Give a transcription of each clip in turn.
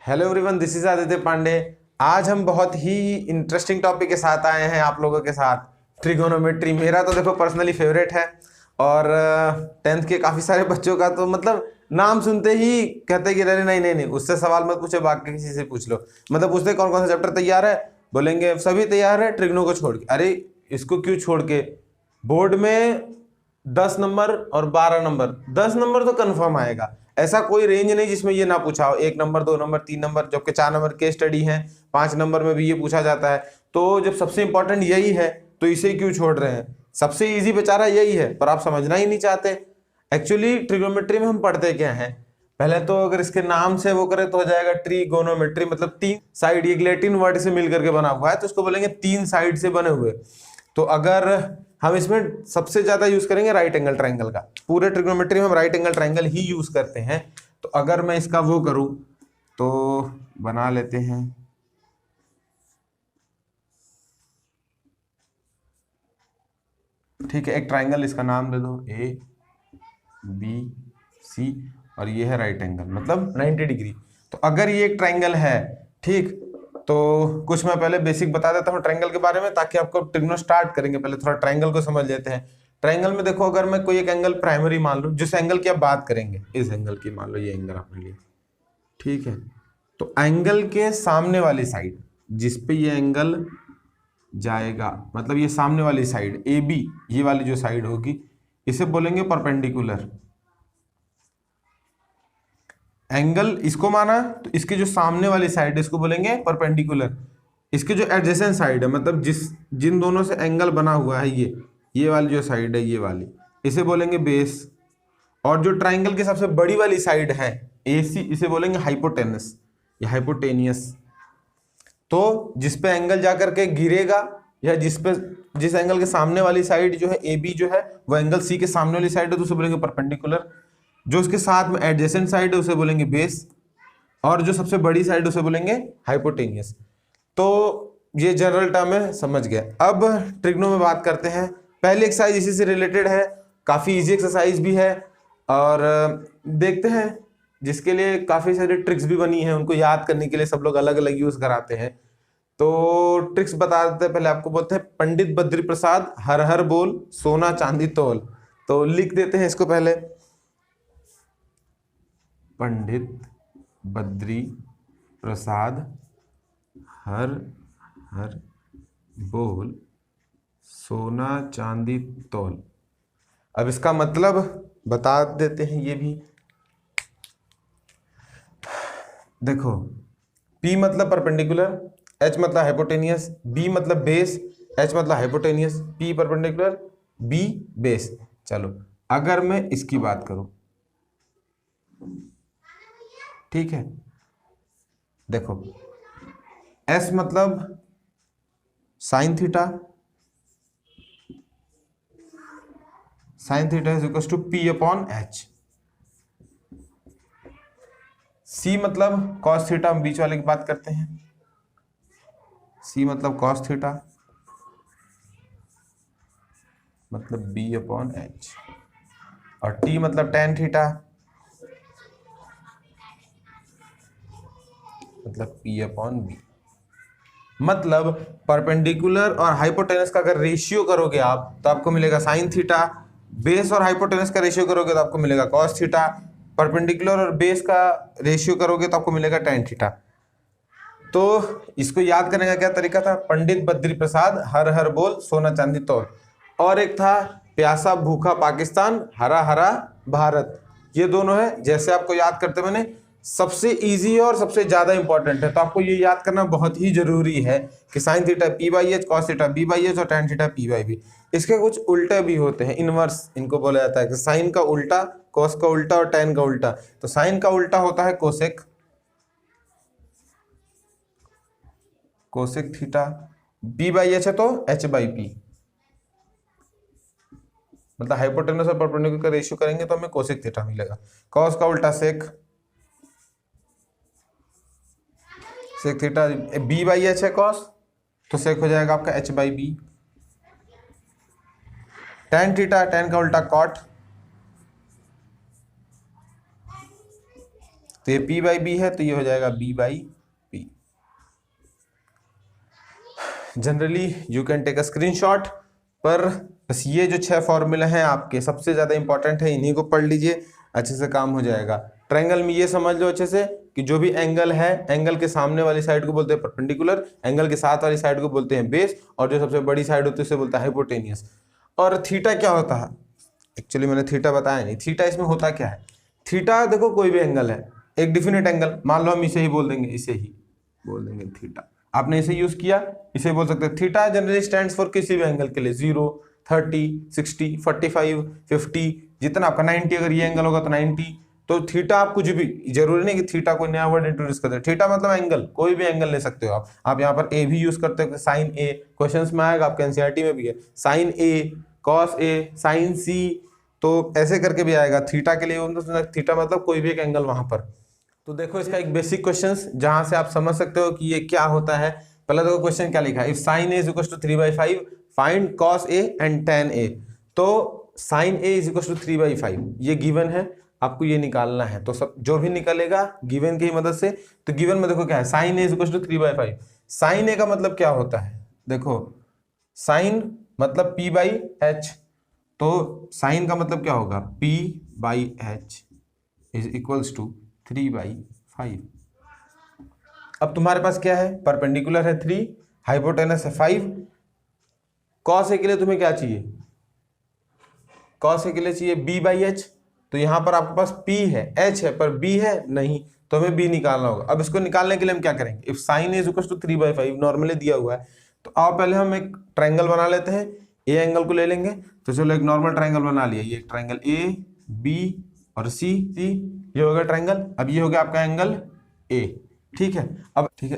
Hello everyone, this is Aditya Pandey. आज हम बहुत ही इंटरेस्टिंग टॉपिक के साथ आए हैं आप लोगों के साथ। ट्रिगोनोमेट्री मेरा तो देखो पर्सनली फेवरेट है और 10th के काफ़ी सारे बच्चों का तो मतलब नाम सुनते ही कहते हैं कि अरे नहीं नहीं नहीं, उससे सवाल मत पूछो, बाकी किसी से पूछ लो। मतलब पूछते कौन कौन सा चैप्टर तैयार है, बोलेंगे सभी तैयार है ट्रिग्नो को छोड़ के। अरे इसको क्यों छोड़ के? बोर्ड में 10 नंबर और 12 नंबर, 10 नंबर तो कन्फर्म आएगा। ऐसा कोई रेंज नहीं जिसमें ये ना पूछा हो, 1 नंबर 2 नंबर 3 नंबर, जबकि 4 नंबर केस स्टडी है, 5 नंबर में भी ये पूछा जाता है। तो जब सबसे इंपॉर्टेंट यही है तो इसे क्यों छोड़ रहे हैं? सबसे इजी बेचारा यही है, पर आप समझना ही नहीं चाहते। एक्चुअली ट्रिगोनोमेट्री में हम पढ़ते क्या है, पहले तो अगर इसके नाम से वो करें तो हो जाएगा ट्रिगोनोमेट्री, मतलब 3 साइड। ये लैटिन वर्ड से मिलकर के बना हुआ है तो इसको बोलेंगे 3 साइड से बने हुए। तो अगर हम इसमें सबसे ज्यादा यूज करेंगे राइट एंगल ट्राइंगल का, पूरे ट्रिग्नोमेट्री में हम राइट एंगल ट्राइंगल ही यूज करते हैं। तो अगर मैं इसका वो करूं तो बना लेते हैं, ठीक है, एक ट्राइंगल, इसका नाम दे दो ए बी सी, और ये है राइट एंगल मतलब 90 डिग्री। तो अगर ये एक ट्राइंगल है, ठीक, तो कुछ मैं पहले बेसिक बता देता हूँ ट्राइंगल के बारे में, ताकि आपको ट्रिग्नो स्टार्ट करेंगे पहले थोड़ा ट्राइंगल को समझ लेते हैं। ट्राइंगल में देखो, अगर मैं कोई एक एंगल प्राइमरी मान लूँ, जिस एंगल की आप बात करेंगे, इस एंगल की मान लो ये एंगल आपने लिया, ठीक है। तो एंगल के सामने वाली साइड जिस पे ये एंगल जाएगा, मतलब ये सामने वाली साइड ए बी, ये वाली जो साइड होगी, इसे बोलेंगे परपेंडिकुलर। एंगल इसको माना तो इसके जो सामने वाली साइड है इसको बोलेंगे परपेंडिकुलर। इसके जो एडजेसेंट साइड है, मतलब जिन दोनों से एंगल बना हुआ है, ये वाली जो साइड है, ये वाली, इसे बोलेंगे बेस। और जो ट्राइंगल की सबसे बड़ी वाली साइड है AC, इसे बोलेंगे हाइपोटेनस या हाइपोटेनियस। तो जिस पे एंगल जाकर के गिरेगा, या जिस एंगल के सामने वाली साइड जो है AB जो है, वो एंगल C के सामने वाली साइड है तो उसे बोलेंगे परपेंडिकुलर। जो उसके साथ में एडजेसेंट साइड है उसे बोलेंगे बेस, और जो सबसे बड़ी साइड उसे बोलेंगे हाइपोटेनियस। तो ये जनरल टर्म है, समझ गए। अब ट्रिग्नो में बात करते हैं। पहली एक्सरसाइज इसी से रिलेटेड है, काफी इजी एक्सरसाइज भी है, और देखते हैं, जिसके लिए काफी सारी ट्रिक्स भी बनी है, उनको याद करने के लिए सब लोग अलग अलग यूज कराते हैं। तो ट्रिक्स बता देते हैं, पहले आपको बोलते हैं पंडित बद्री प्रसाद हर हर बोल सोना चांदी तोल। तो लिख देते हैं इसको पहले, पंडित बद्री प्रसाद हर हर बोल सोना चांदी तोल। अब इसका मतलब बता देते हैं ये भी। देखो, P मतलब परपेंडिकुलर, H मतलब हाइपोटेनियस, B मतलब बेस, H मतलब hypotenuse, P perpendicular, B base. चलो अगर मैं इसकी बात करूं, ठीक है, देखो S मतलब sine theta, sine theta is equal to P upon H। C मतलब कॉस थीटा, हम बीच वाले की बात करते हैं, C मतलब कॉस थीटा मतलब B अपॉन H, और T मतलब टेन थीटा मतलब P अपॉन B। मतलब परपेंडिकुलर और हाइपोटेनस का अगर रेशियो करोगे आप तो आपको मिलेगा साइन थीटा, बेस और हाइपोटेनस का रेशियो करोगे तो आपको मिलेगा कॉस थीटा, परपेंडिकुलर और बेस का रेशियो करोगे तो आपको मिलेगा टेन थीटा। तो इसको याद करने का क्या तरीका था? पंडित बद्री प्रसाद हर हर बोल सोना चांदी तोल, और एक था प्यासा भूखा पाकिस्तान हरा हरा भारत। ये दोनों है, जैसे आपको याद करते मैंने, सबसे इजी और सबसे ज्यादा इंपॉर्टेंट है। तो आपको ये याद करना बहुत ही जरूरी है कि sign theta P/H, cos theta B/H और टेन थीटा P/B। इसके कुछ उल्टे भी होते हैं, इनवर्स इनको बोला जाता है, कि साइन का उल्टा, कॉस का उल्टा और टेन का उल्टा। तो साइन का उल्टा होता है कोसेक, कोसेक थीटा, B/H है तो H/P, मतलब हाइपोटेनस और परपेंडिकुलर का रेशियो करेंगे तो हमें कोसेक थीटा मिलेगा। कॉस का उल्टा सेक, सेक थीटा, B/H है कॉस तो सेक हो जाएगा आपका H/B। टेन थीटा, टेन का उल्टा कॉट, तो ये P बाई बी है, तो ये हो जाएगा B by P. Generally you can take a screenshot, पर बस ये जो 6 फॉर्मूला हैं आपके सबसे ज़्यादा इंपॉर्टेंट है, इन्हीं को पढ़ लीजिए, अच्छे से काम हो जाएगा। ट्रायंगल में ये समझ लो अच्छे से कि जो भी एंगल है, एंगल के सामने वाली साइड को बोलते हैं परपेंडिकुलर, एंगल के साथ वाली साइड को बोलते हैं बेस, और जो सबसे बड़ी साइड होती है उसे बोलता है हाइपोटेनियस। और थीटा क्या होता है, एक्चुअली मैंने थीटा बताया नहीं। थीटा इसमें होता क्या है, थीटा देखो कोई भी एंगल है, एक डिफिनिट एंगल, मान लो हम इसे ही बोल देंगे, इसे ही बोल देंगे थीटा, आपने इसे यूज किया, इसे बोल सकते हैं थीटा। जनरली स्टैंड्स फॉर किसी भी एंगल के लिए, 0, 30, 60, 45, 50, जितना आपका 90, अगर ये एंगल होगा तो 90। तो थीटा आप कुछ भी, जरूरी नहीं कि थीटा कोई नया वर्ड इंट्रोड्यूस करते हैं, थीटा मतलब एंगल, कोई भी एंगल ले सकते हो आप यहाँ पर ए भी यूज करते हो, साइन ए क्वेश्चंस में आएगा, आपके एनसीईआरटी में भी है, sine A, cos A, sign सी, तो ऐसे करके भी आएगा थीटा के लिए। थीटा मतलब कोई भी एक एंगल वहां पर। तो देखो इसका एक बेसिक क्वेश्चन जहां से आप समझ सकते हो कि ये क्या होता है। पहला देखो क्वेश्चन क्या लिखा है, if sine A is equal to 3/5 find cos A and tan A. तो sine A is equal to 3/5 ये गिवन है, आपको ये निकालना है। तो सब जो भी निकलेगा गिवन की मदद से। तो गिवन में देखो क्या है, sine A is equal to 3/5। Sine A का मतलब क्या होता है, देखो साइन मतलब p बाई एच, तो साइन का मतलब क्या होगा, p by H is equals to 3/5। अब तुम्हारे पास क्या है, परपेंडिकुलर है 3, हाइपोटेनस है 5। कॉस ए के लिए तुम्हें क्या चाहिए, कॉस ए के लिए चाहिए b बाई एच। तो यहां पर आपके पास p है, h है, पर b है नहीं, तो हमें b निकालना होगा। अब इसको निकालने के लिए हम क्या करेंगे, if sine is equal to 3/5 normally दिया हुआ है, तो आओ पहले हम एक ट्रायंगल बना लेते हैं। ए एंगल को ले लेंगे, तो चलो एक नॉर्मल ट्रायंगल बना लिया, ये ट्रायंगल ए बी और सी, ये हो गया ट्रायंगल। अब ये हो गया आपका एंगल ए, ठीक है। अब ठीक है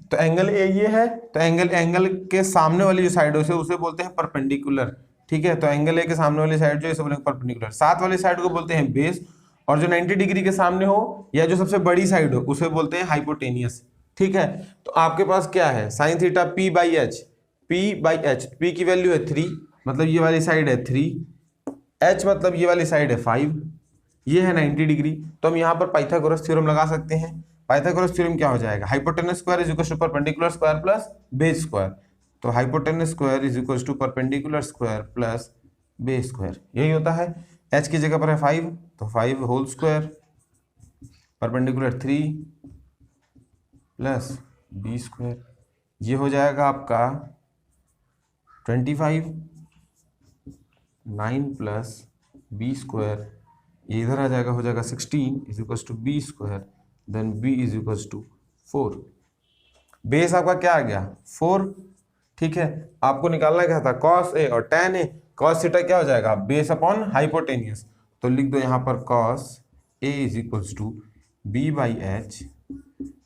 तो एंगल ए ये है, तो एंगल के सामने वाली जो साइड है उसे बोलते हैं परपेंडिकुलर, ठीक है। तो एंगल ए के सामने वाली साइड जो है इसे बोलेंगे परपेंडिकुलर, साथ वाली साइड को बोलते हैं बेस, और जो 90 डिग्री के सामने हो या जो सबसे बड़ी साइड हो उसे बोलते हैं हाइपोटेनियस, ठीक है। तो आपके पास क्या है, sine theta p by H, p की वैल्यू है 3, मतलब ये वाली साइड है 3, h मतलब ये वाली साइड है 5, ये है 90 डिग्री। तो हम यहाँ पर पाइथागोरस थ्योरम लगा सकते हैं। पाइथागोरस थ्योरम क्या हो जाएगा, hypotenuse square is equal to perpendicular square plus base square. तो hypotenuse square is equal to perpendicular square plus base square, यही होता है। h की जगह पर है 5, तो 5 whole square, perpendicular 3 plus B square, ये हो जाएगा आपका 25, 9 प्लस बी स्क्वायर, ये इधर आ जाएगा, हो जाएगा 16 is equal to B square, then B is equal to 4। Base आपका क्या आ गया 4, ठीक है। आपको निकालना क्या था, कॉस ए और tan ए। कॉस थीटा क्या हो जाएगा, बेस अपॉन हाइपोटेनियस, तो लिख दो यहाँ पर cos A is equal to B by H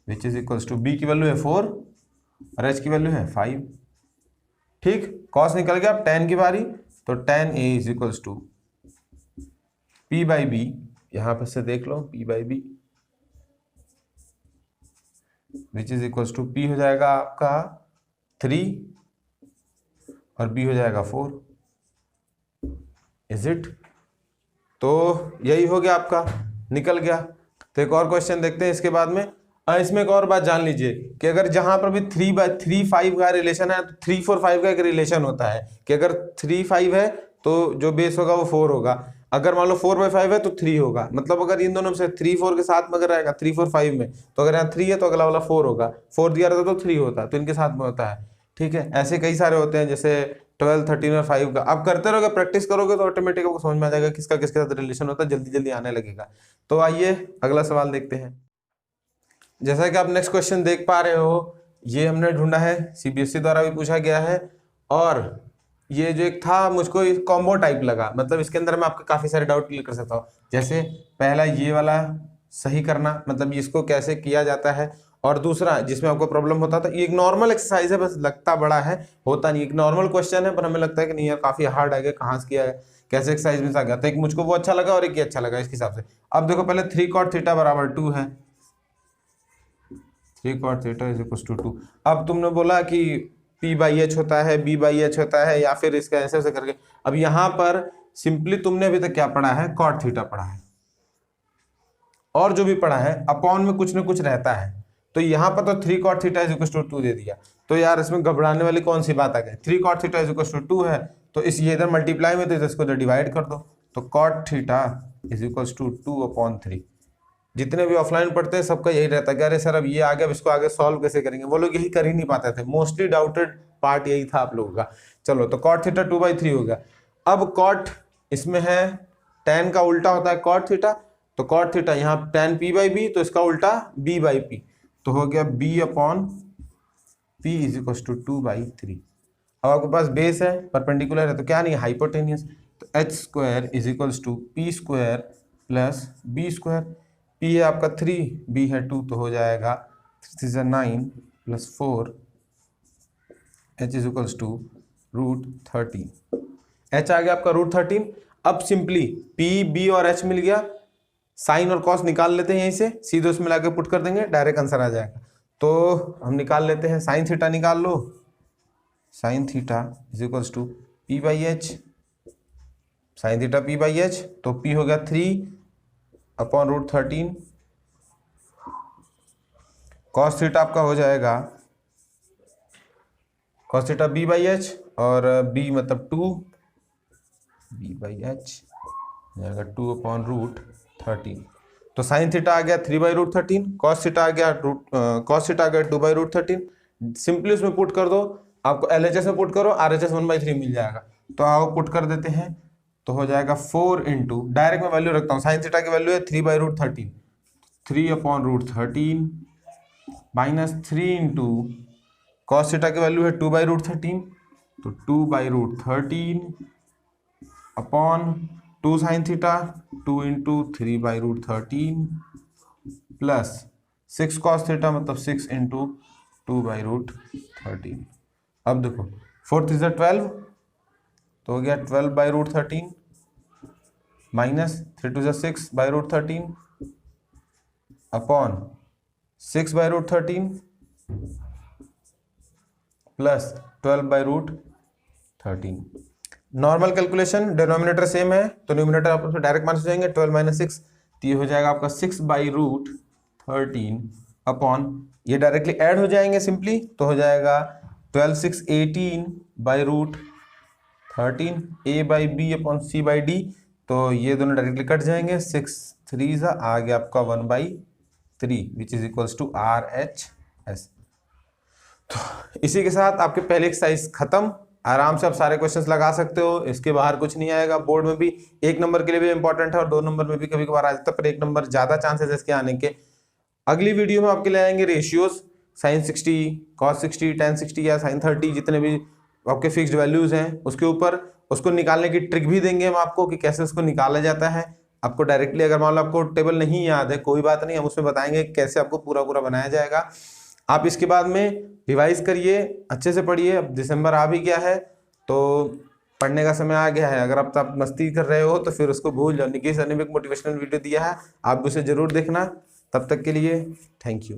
which is equal to, B की वैल्यू है 4 और एच की वैल्यू है 5, ठीक। कॉस निकल गया, अब tan की बारी, तो tan A is equal to p by B, यहाँ पर से देख लो p by B which is equal to, p हो जाएगा आपका 3 और b हो जाएगा 4, इज इट। तो यही हो गया आपका, निकल गया। तो एक और क्वेश्चन देखते हैं इसके बाद में। इसमें एक और बात जान लीजिए कि अगर जहां पर भी 3/3 का रिलेशन है, तो 3-4-5 का एक रिलेशन होता है कि अगर 3-5 है तो जो बेस होगा वो 4 होगा, अगर मान लो 4/5 है तो 3 होगा। मतलब अगर इन दोनों में से 3-4 के साथ में अगर रहेगा 3-4-5 में, तो अगर यहाँ 3 है तो अगला वाला 4 होगा, 4 दिया रहता तो 3 होता, तो इनके साथ में होता है, ठीक है। ऐसे कई सारे होते हैं, जैसे 12, 13 और 5 का। आप करते रहोगे, प्रैक्टिस करोगे तो ऑटोमेटिक आपको समझ में आ जाएगा किसका किसके साथ रिलेशन होता है, जल्दी जल्दी आने लगेगा। तो आइए अगला सवाल देखते हैं। जैसा कि आप नेक्स्ट क्वेश्चन देख पा रहे हो, ये हमने ढूंढा है, सीबीएसई द्वारा भी पूछा गया है, और ये जो एक था मुझको कॉम्बो टाइप लगा, मतलब इसके अंदर मैं आपके काफी सारे डाउट क्लियर कर सकता हूँ। जैसे पहला ये वाला सही करना, मतलब इसको कैसे किया जाता है, और दूसरा जिसमें आपको प्रॉब्लम होता था, ये एक नॉर्मल एक्सरसाइज है, बस लगता बड़ा है, होता नहीं, एक नॉर्मल क्वेश्चन है, पर हमें लगता है कि नहीं यार काफी हार्ड है, कहाँ से किया है, कैसे एक्सरसाइज में से आ गया। तो एक मुझको वो अच्छा लगा और एक ये अच्छा लगा इसके हिसाब से। अब देखो पहले 3 cot थीटा बराबर 2 है, 3 cot theta is equal to 2। अब तुमने बोला कि p बाई एच होता है, b बाई एच होता है, या फिर इसका ऐसे ऐसे करके। अब यहाँ पर सिंपली तुमने अभी तक क्या पढ़ा है, cot थीटा पढ़ा है, और जो भी पढ़ा है अपॉन में कुछ ना कुछ रहता है। तो यहाँ पर तो 3 cot theta is equal to 2 दे दिया, तो यार इसमें घबराने वाली कौन सी बात आ गई। 3 cot theta is equal to 2 है, तो इस ये इधर मल्टीप्लाई में, तो इसको इधर डिवाइड कर दो, तो cot theta is equal to 2/3। जितने भी ऑफलाइन पढ़ते हैं सबका यही रहता है कि अरे सर अब ये आ गया, अब इसको आगे सॉल्व कैसे करेंगे। वो लोग यही कर ही नहीं पाते थे, मोस्टली डाउटेड पार्ट यही था आप लोगों का। चलो तो cot थीटा 2/3 हो गया। अब cot इसमें है tan का उल्टा होता है cot थीटा, तो cot थीटा यहाँ tan p/b, तो इसका उल्टा b/p, तो हो गया b/p इज इक्वल टू 2/3। अब आपके पास बेस है, परपेंडिकुलर है, तो क्या नहीं हाइपोटेनियस, तो h square is equal to p square plus b square. p है आपका 3, b है 2, तो हो जाएगा 3 × 9 plus 4 h is equal to √13। h आ गया आपका √13। अब सिंपली p b और h मिल गया, साइन और कॉस निकाल लेते हैं यहीं से, सीधे उसमें लाके पुट कर देंगे, डायरेक्ट आंसर आ जाएगा। तो हम निकाल लेते हैं, साइन थीटा निकाल लो, sine theta is equal to p/h, sine theta p/h, तो p हो गया 3/√13, कॉस थीटा आपका हो जाएगा कॉस थीटा b/h, और b मतलब 2, b/h जाएगा 2/√13। तो साइन थीटा आ गया 3/√13, कॉस थीटा आ गया 2/√13। सिंपली उसमें पुट कर दो, आपको LHS में पुट करो, RHS 1/3 मिल जाएगा, तो आओ पुट कर देते हैं, तो हो जाएगा 4 इंटू, डायरेक्ट मैं वैल्यू रखता हूँ, साइन थीटा की वैल्यू है 3/√13, 3/√13 माइनस 3 इंटू कॉस थीटा की वैल्यू है 2/√13, तो 2/√13 upon 2 sine theta 2 into 3/√13 plus 6 cos theta मतलब 6 इंटू 2/√13। अब देखो 4 × 12, तो हो गया 12/√13 minus 3 × 6/√13 upon 6/√13 plus 12/√13। Normal calculation, denominator same है तो न्यूमिनेटर आप डायरेक्ट माइनस हो जाएंगे, 12 - 6, तो ये हो जाएगा आपका 6/√13 अपॉन, ये डायरेक्टली ऐड हो जाएंगे सिंपली, तो हो जाएगा 12 × 6 = 18/√13 a/b अपॉन c/d, तो ये दोनों डायरेक्टली कट जाएंगे, 6 3 आ गया आपका 1/3 which is equals to RHS। तो इसी के साथ आपके पहले एक्सरसाइज खत्म। आराम से आप सारे क्वेश्चंस लगा सकते हो, इसके बाहर कुछ नहीं आएगा। बोर्ड में भी 1 नंबर के लिए भी इंपॉर्टेंट है और 2 नंबर में भी कभी कभार आ जाता है, पर 1 नंबर ज्यादा चांसेस है इसके आने के। अगली वीडियो में आपके लिए आएंगे रेशियोज, sin 60, cos 60, tan 60 या sin 30, जितने भी आपके फिक्स्ड वैल्यूज हैं उसके ऊपर, उसको निकालने की ट्रिक भी देंगे हम आपको कि कैसे उसको निकाला जाता है। आपको डायरेक्टली अगर मान लो आपको टेबल नहीं याद है, कोई बात नहीं, हम उसमें बताएंगे कैसे आपको पूरा पूरा बनाया जाएगा। आप इसके बाद में रिवाइज करिए, अच्छे से पढ़िए। अब दिसंबर आ भी गया है तो पढ़ने का समय आ गया है। अगर आप मस्ती कर रहे हो तो फिर उसको भूल जाओ। निकी सर ने भी एक मोटिवेशनल वीडियो दिया है, आप उसे जरूर देखना। तब तक के लिए थैंक यू।